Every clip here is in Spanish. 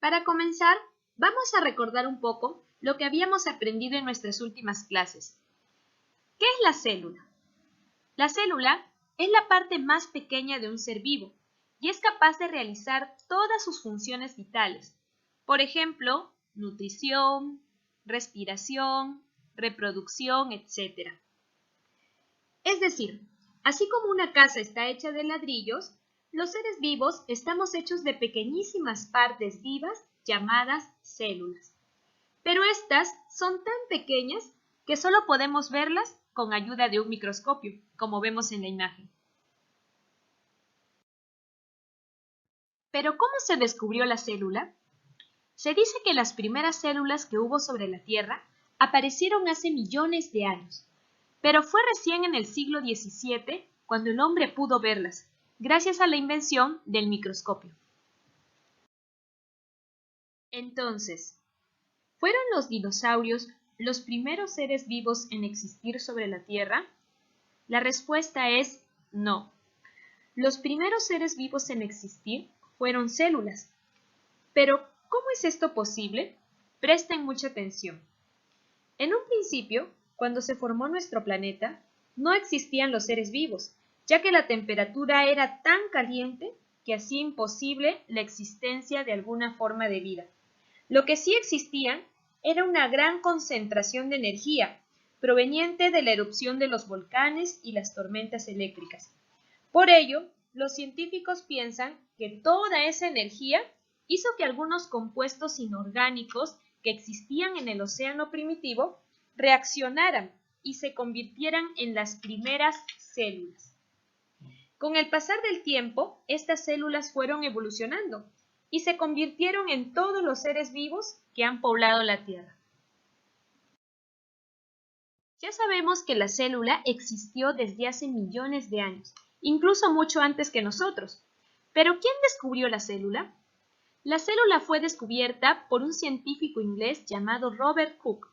Para comenzar, vamos a recordar un poco lo que habíamos aprendido en nuestras últimas clases. ¿Qué es la célula? La célula es la parte más pequeña de un ser vivo y es capaz de realizar todas sus funciones vitales. Por ejemplo, nutrición, respiración, reproducción, etc. Es decir, así como una casa está hecha de ladrillos, los seres vivos estamos hechos de pequeñísimas partes vivas llamadas células. Pero estas son tan pequeñas que solo podemos verlas con ayuda de un microscopio, como vemos en la imagen. ¿Pero cómo se descubrió la célula? Se dice que las primeras células que hubo sobre la Tierra aparecieron hace millones de años, pero fue recién en el siglo XVII cuando el hombre pudo verlas, gracias a la invención del microscopio. Entonces, ¿fueron los dinosaurios los primeros seres vivos en existir sobre la Tierra? La respuesta es no. Los primeros seres vivos en existir fueron células. Pero, ¿cómo es esto posible? Presten mucha atención. En un principio, cuando se formó nuestro planeta, no existían los seres vivos, ya que la temperatura era tan caliente que hacía imposible la existencia de alguna forma de vida. Lo que sí existía era una gran concentración de energía, proveniente de la erupción de los volcanes y las tormentas eléctricas. Por ello, los científicos piensan que toda esa energía hizo que algunos compuestos inorgánicos que existían en el océano primitivo reaccionaran y se convirtieran en las primeras células. Con el pasar del tiempo, estas células fueron evolucionando y se convirtieron en todos los seres vivos que han poblado la Tierra. Ya sabemos que la célula existió desde hace millones de años, incluso mucho antes que nosotros. ¿Pero quién descubrió la célula? La célula fue descubierta por un científico inglés llamado Robert Hooke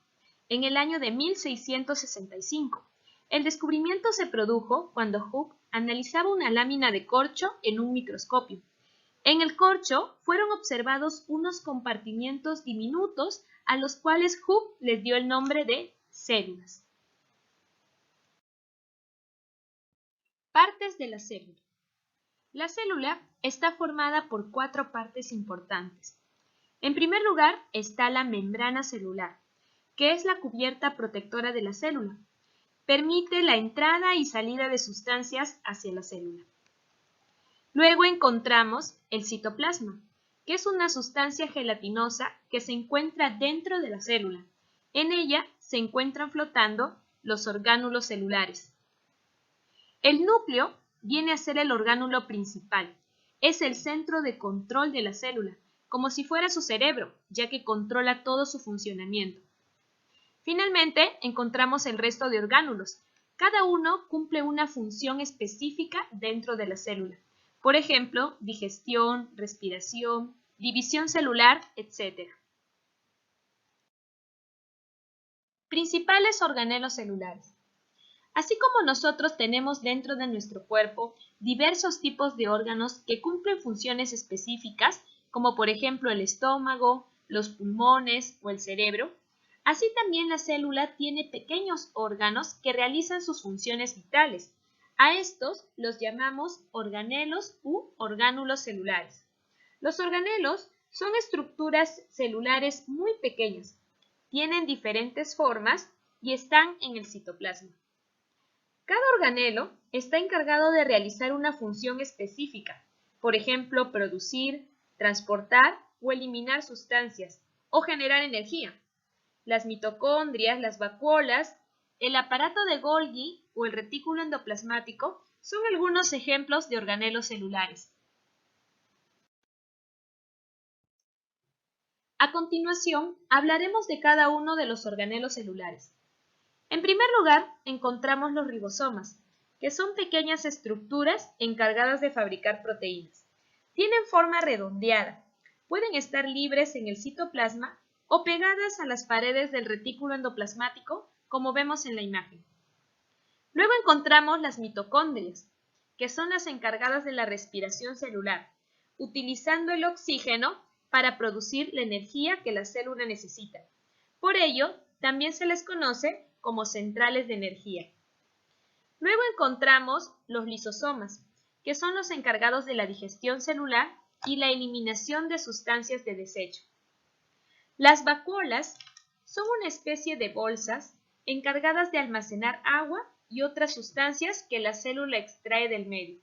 en el año de 1665. El descubrimiento se produjo cuando Hooke analizaba una lámina de corcho en un microscopio. En el corcho fueron observados unos compartimientos diminutos a los cuales Hooke les dio el nombre de células. Partes de la célula. La célula está formada por 4 partes importantes. En primer lugar está la membrana celular, que es la cubierta protectora de la célula. Permite la entrada y salida de sustancias hacia la célula. Luego encontramos el citoplasma, que es una sustancia gelatinosa que se encuentra dentro de la célula. En ella se encuentran flotando los orgánulos celulares. El núcleo viene a ser el orgánulo principal. Es el centro de control de la célula, como si fuera su cerebro, ya que controla todo su funcionamiento. Finalmente, encontramos el resto de orgánulos. Cada uno cumple una función específica dentro de la célula. Por ejemplo, digestión, respiración, división celular, etc. Principales organelos celulares. Así como nosotros tenemos dentro de nuestro cuerpo diversos tipos de órganos que cumplen funciones específicas, como por ejemplo el estómago, los pulmones o el cerebro, así también la célula tiene pequeños órganos que realizan sus funciones vitales. A estos los llamamos organelos u orgánulos celulares. Los organelos son estructuras celulares muy pequeñas, tienen diferentes formas y están en el citoplasma. Cada organelo está encargado de realizar una función específica, por ejemplo, producir, transportar o eliminar sustancias, o generar energía. Las mitocondrias, las vacuolas, el aparato de Golgi o el retículo endoplasmático son algunos ejemplos de organelos celulares. A continuación, hablaremos de cada uno de los organelos celulares. En primer lugar, encontramos los ribosomas, que son pequeñas estructuras encargadas de fabricar proteínas. Tienen forma redondeada, pueden estar libres en el citoplasma o pegadas a las paredes del retículo endoplasmático, como vemos en la imagen. Luego encontramos las mitocondrias, que son las encargadas de la respiración celular, utilizando el oxígeno para producir la energía que la célula necesita. Por ello, también se les conoce como centrales de energía. Luego encontramos los lisosomas, que son los encargados de la digestión celular y la eliminación de sustancias de desecho. Las vacuolas son una especie de bolsas encargadas de almacenar agua y otras sustancias que la célula extrae del medio.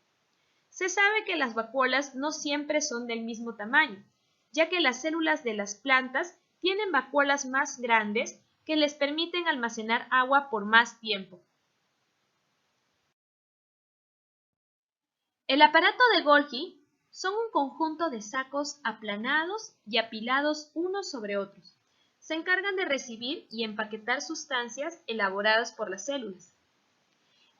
Se sabe que las vacuolas no siempre son del mismo tamaño, ya que las células de las plantas tienen vacuolas más grandes que les permiten almacenar agua por más tiempo. El aparato de Golgi son un conjunto de sacos aplanados y apilados unos sobre otros. Se encargan de recibir y empaquetar sustancias elaboradas por las células.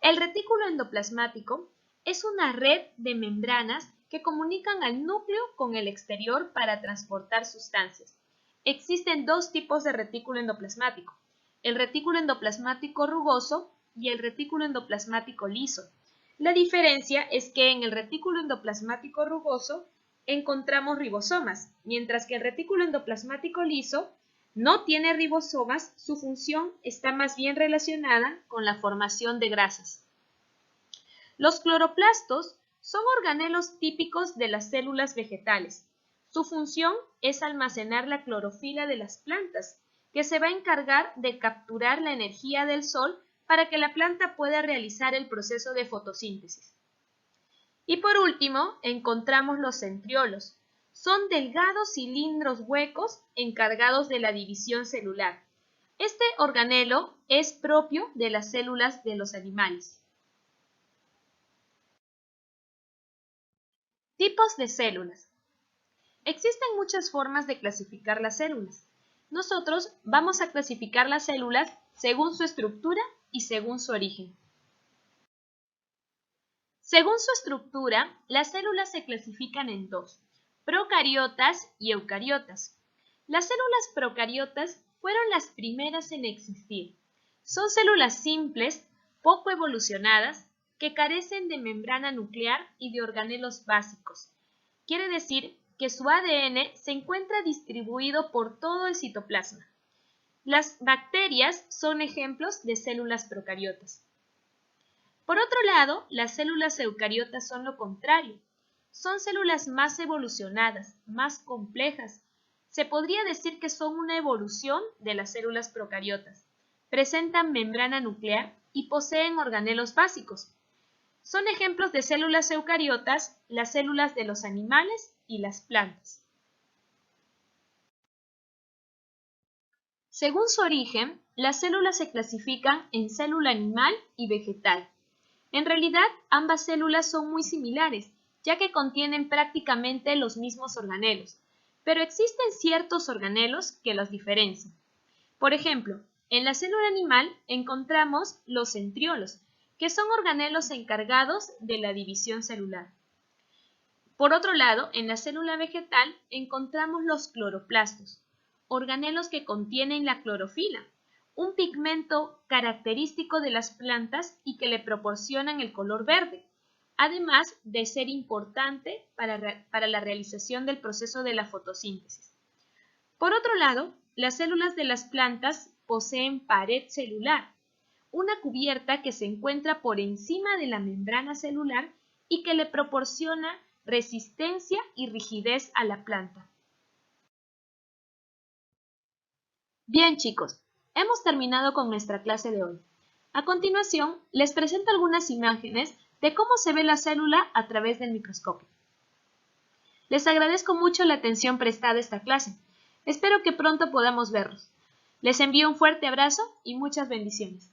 El retículo endoplasmático es una red de membranas que comunican al núcleo con el exterior para transportar sustancias. Existen dos tipos de retículo endoplasmático, el retículo endoplasmático rugoso y el retículo endoplasmático liso. La diferencia es que en el retículo endoplasmático rugoso encontramos ribosomas, mientras que el retículo endoplasmático liso no tiene ribosomas, su función está más bien relacionada con la formación de grasas. Los cloroplastos son organelos típicos de las células vegetales. Su función es almacenar la clorofila de las plantas, que se va a encargar de capturar la energía del sol para que la planta pueda realizar el proceso de fotosíntesis. Y por último, encontramos los centriolos. Son delgados cilindros huecos encargados de la división celular. Este organelo es propio de las células de los animales. Tipos de células. Existen muchas formas de clasificar las células. Nosotros vamos a clasificar las células según su estructura y según su origen. Según su estructura, las células se clasifican en dos, procariotas y eucariotas. Las células procariotas fueron las primeras en existir. Son células simples, poco evolucionadas, que carecen de membrana nuclear y de organelos básicos. Quiere decir que su ADN se encuentra distribuido por todo el citoplasma. Las bacterias son ejemplos de células procariotas. Por otro lado, las células eucariotas son lo contrario. Son células más evolucionadas, más complejas. Se podría decir que son una evolución de las células procariotas. Presentan membrana nuclear y poseen organelos básicos. Son ejemplos de células eucariotas las células de los animales y las plantas. Según su origen, las células se clasifican en célula animal y vegetal. En realidad, ambas células son muy similares, ya que contienen prácticamente los mismos organelos, pero existen ciertos organelos que los diferencian. Por ejemplo, en la célula animal encontramos los centriolos, que son organelos encargados de la división celular. Por otro lado, en la célula vegetal encontramos los cloroplastos, organelos que contienen la clorofila, un pigmento característico de las plantas y que le proporcionan el color verde, además de ser importante para la realización del proceso de la fotosíntesis. Por otro lado, las células de las plantas poseen pared celular, una cubierta que se encuentra por encima de la membrana celular y que le proporciona resistencia y rigidez a la planta. Bien, chicos, hemos terminado con nuestra clase de hoy. A continuación, les presento algunas imágenes de cómo se ve la célula a través del microscopio. Les agradezco mucho la atención prestada a esta clase. Espero que pronto podamos verlos. Les envío un fuerte abrazo y muchas bendiciones.